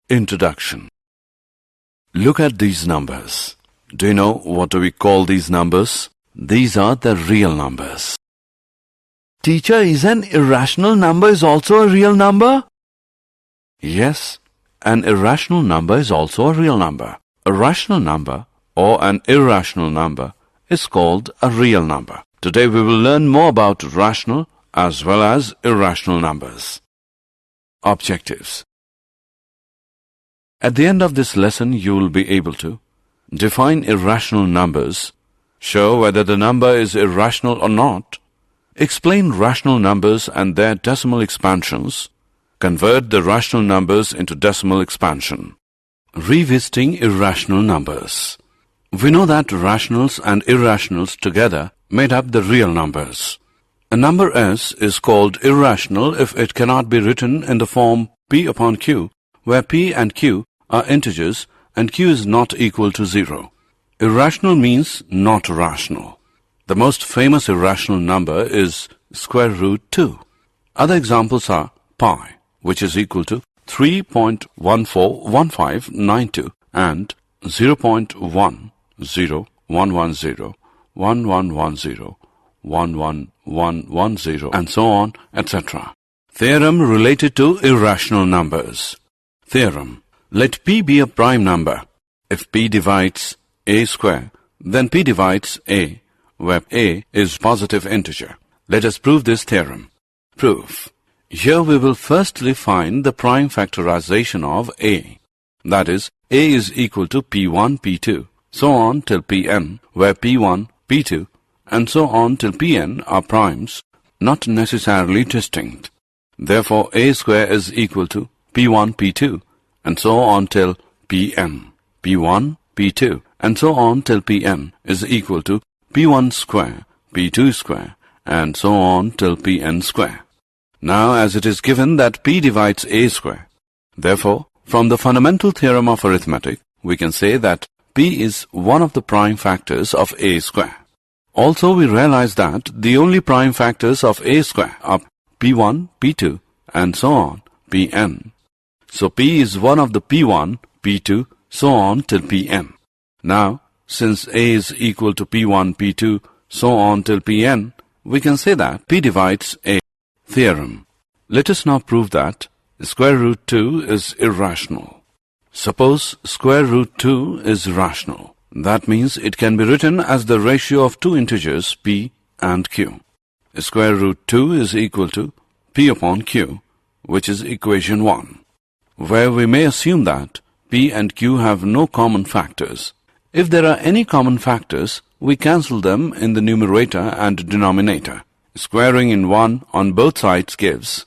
Introduction. Look at these numbers. Do you know what do we call these numbers? These are the real numbers. Teacher, is an irrational number is also a real number? Yes, an irrational number is also a real number. A rational number or an irrational number is called a real number. Today we will learn more about rational as well as irrational numbers. Objectives. At the end of this lesson, you will be able to define irrational numbers, show whether the number is irrational or not, explain rational numbers and their decimal expansions, convert the rational numbers into decimal expansion. Revisiting irrational numbers. We know that rationals and irrationals together made up the real numbers. A number S is called irrational if it cannot be written in the form P upon Q, where P and Q are integers and Q is not equal to 0. Irrational means not rational. The most famous irrational number is square root 2. Other examples are pi, which is equal to 3.141592 and 0.1110111101110 and so on, etc. Theorem related to irrational numbers. Theorem. Let P be a prime number. If P divides A square, then P divides A, where A is positive integer. Let us prove this theorem. Proof. Here we will firstly find the prime factorization of A. That is, A is equal to P1, P2, so on till Pn, where P1, P2, and so on till Pn are primes, not necessarily distinct. Therefore, A square is equal to P1, P2, and so on till Pn. P1, P2, and so on till Pn is equal to P1 square, P2 square, and so on till Pn square. Now, as it is given that P divides A square, therefore, from the fundamental theorem of arithmetic, we can say that P is one of the prime factors of A square. Also, we realize that the only prime factors of A square are P1, P2, and so on, Pn. So, P is one of the P1, P2, so on till Pn. Now, since A is equal to P1, P2, so on till Pn, we can say that P divides A. Theorem. Let us now prove that square root 2 is irrational. Suppose square root 2 is rational. That means it can be written as the ratio of two integers P and Q. Square root 2 is equal to P upon Q, which is equation 1, where we may assume that P and Q have no common factors. If there are any common factors, we cancel them in the numerator and denominator. Squaring in 1 on both sides gives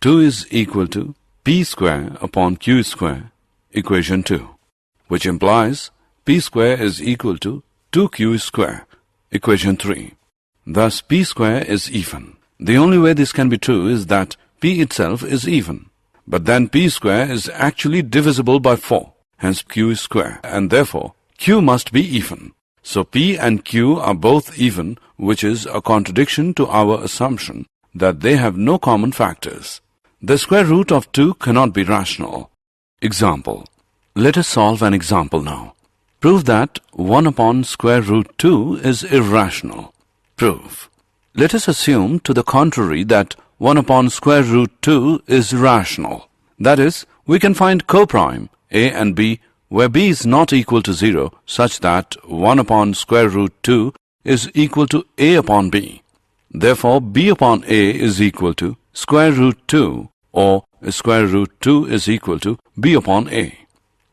2 is equal to P square upon Q square, equation 2, which implies P square is equal to 2Q square, equation 3. Thus, P square is even. The only way this can be true is that P itself is even. But then P square is actually divisible by 4, hence Q square, and therefore Q must be even. So P and Q are both even, which is a contradiction to our assumption that they have no common factors. The square root of 2 cannot be rational. Example. Let us solve an example now. Prove that 1 upon square root 2 is irrational. Proof. Let us assume to the contrary that 1 upon square root 2 is rational. That is, we can find coprime A and B where B is not equal to 0 such that 1 upon square root 2 is equal to A upon B. Therefore, B upon A is equal to square root 2 or square root 2 is equal to B upon A.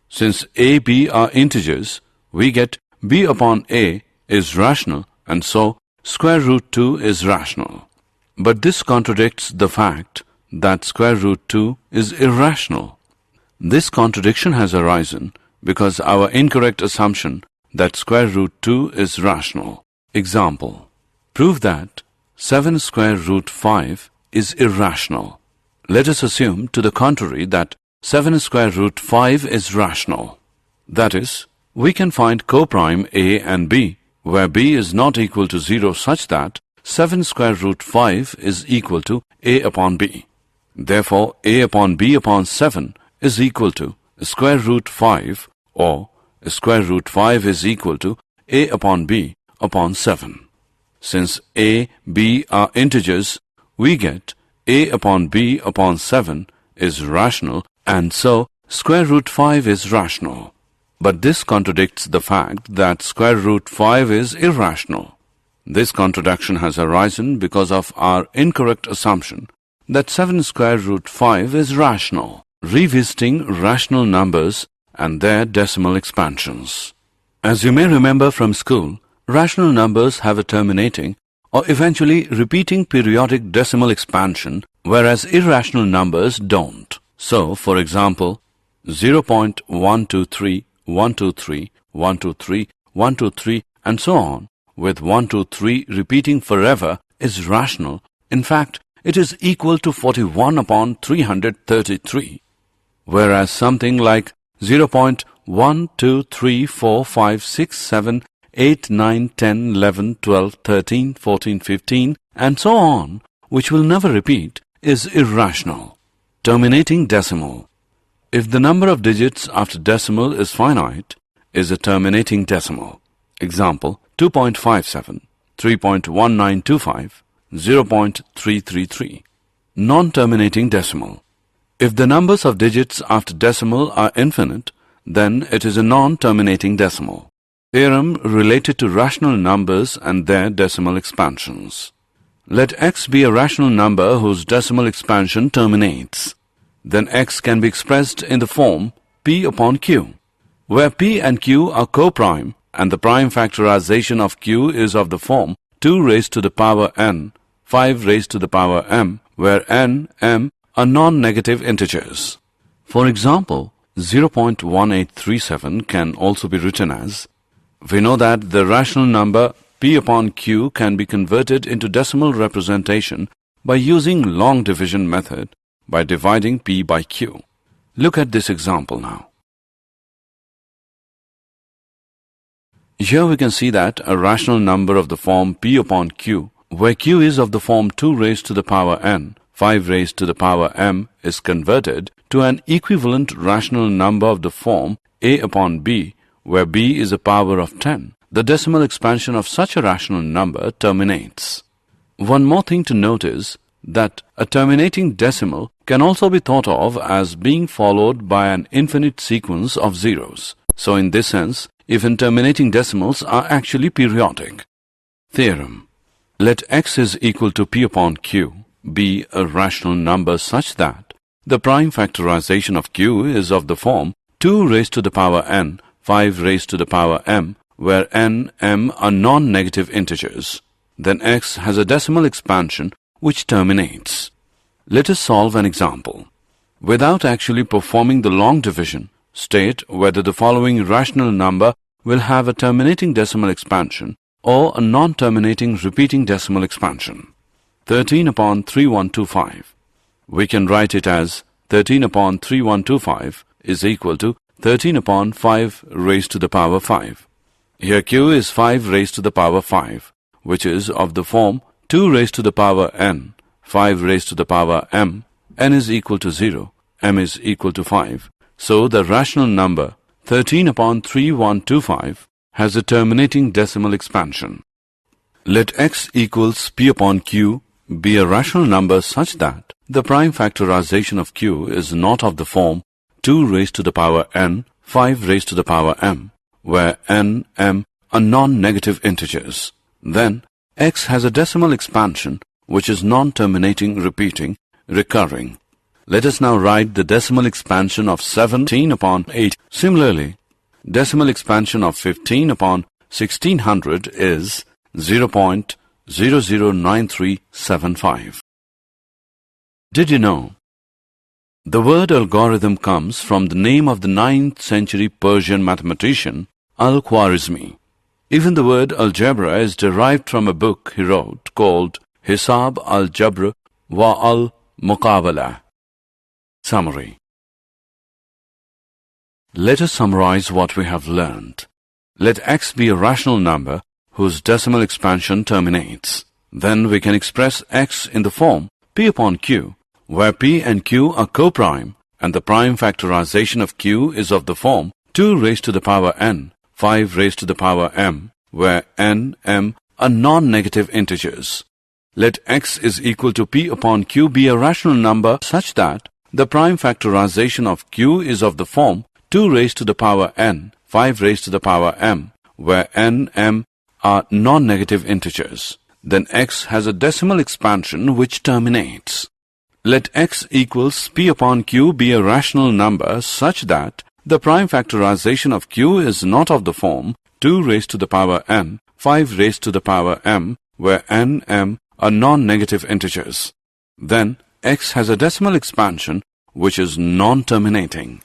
Since A, B are integers, we get B upon A is rational and so square root 2 is rational. But this contradicts the fact that square root 2 is irrational. This contradiction has arisen because our incorrect assumption that square root 2 is rational. Example. Prove that 7 square root 5 is irrational. Let us assume to the contrary that 7 square root 5 is rational. That is, we can find coprime A and B where B is not equal to 0 such that 7 square root 5 is equal to A upon B. Therefore, A upon B upon 7 is equal to square root 5 or square root 5 is equal to a upon b upon 7. Since a, b are integers, we get a upon b upon 7 is rational, and so square root 5 is rational. But this contradicts the fact that square root 5 is irrational. This contradiction has arisen because of our incorrect assumption that 7 square root 5 is rational. Revisiting rational numbers and their decimal expansions. As you may remember from school, rational numbers have a terminating or eventually repeating periodic decimal expansion, whereas irrational numbers don't. So, for example, 0.123, 123, 123, 123, and so on, with 123 repeating forever is rational. In fact, it is equal to 41 upon 333. Whereas something like 0.1, 2, 3, 4, 5, 6, 7, 8, 9, 10, 11, 12, 13, 14, 15, and so on, which will never repeat, is irrational. Terminating decimal. If the number of digits after decimal is finite, is a terminating decimal. Example, 2.57, 3.1925, 0.333. Non-terminating decimal. If the numbers of digits after decimal are infinite, then it is a non-terminating decimal. Theorem related to rational numbers and their decimal expansions. Let x be a rational number whose decimal expansion terminates. Then x can be expressed in the form p upon q, where p and q are co-prime and the prime factorization of q is of the form 2 raised to the power n, 5 raised to the power m, where n, m are non-negative integers. For example, 0.1837 can also be written as, we know that the rational number p upon q can be converted into decimal representation by using long division method by dividing p by q. Look at this example now. Here we can see that a rational number of the form p upon q, where q is of the form 2 raised to the power n, 5 raised to the power m, is converted to an equivalent rational number of the form a upon b, where b is a power of 10. The decimal expansion of such a rational number terminates. One more thing to note is that a terminating decimal can also be thought of as being followed by an infinite sequence of zeros. So in this sense, even terminating decimals are actually periodic. Theorem. Let x is equal to p upon q be a rational number such that the prime factorization of q is of the form 2 raised to the power n, 5 raised to the power m, where n, m are non-negative integers. Then x has a decimal expansion which terminates. Let us solve an example. Without actually performing the long division, state whether the following rational number will have a terminating decimal expansion or a non-terminating repeating decimal expansion. 13 upon 3125. We can write it as 13 upon 3125 is equal to 13 upon 5 raised to the power 5. Here q is 5 raised to the power 5, which is of the form 2 raised to the power n, 5 raised to the power m, n is equal to 0, m is equal to 5. So the rational number 13 upon 3125 has a terminating decimal expansion. Let x equals p upon q be a rational number such that the prime factorization of q is not of the form 2 raised to the power n, 5 raised to the power m, where n, m are non-negative integers. Then x has a decimal expansion which is non-terminating, repeating, recurring. Let us now write the decimal expansion of 17 upon 8. Similarly, decimal expansion of 15 upon 1600 is 0.009375. Did you know? The word algorithm comes from the name of the 9th century Persian mathematician Al-Khwarizmi. Even the word algebra is derived from a book he wrote called Hisab al-Jabr wa al-Muqabala. Summary. Let us summarize what we have learned. Let x be a rational number whose decimal expansion terminates. Then we can express x in the form p upon q, where p and q are co-prime and the prime factorization of q is of the form 2 raised to the power n, 5 raised to the power m, where n, m are non-negative integers. Let x is equal to p upon q be a rational number such that the prime factorization of q is of the form 2 raised to the power n, 5 raised to the power m, where n, m are non-negative integers. Then x has a decimal expansion which terminates. Let x equals p upon q be a rational number such that the prime factorization of q is not of the form 2 raised to the power n, 5 raised to the power m, where n, m are non-negative integers. Then x has a decimal expansion which is non-terminating.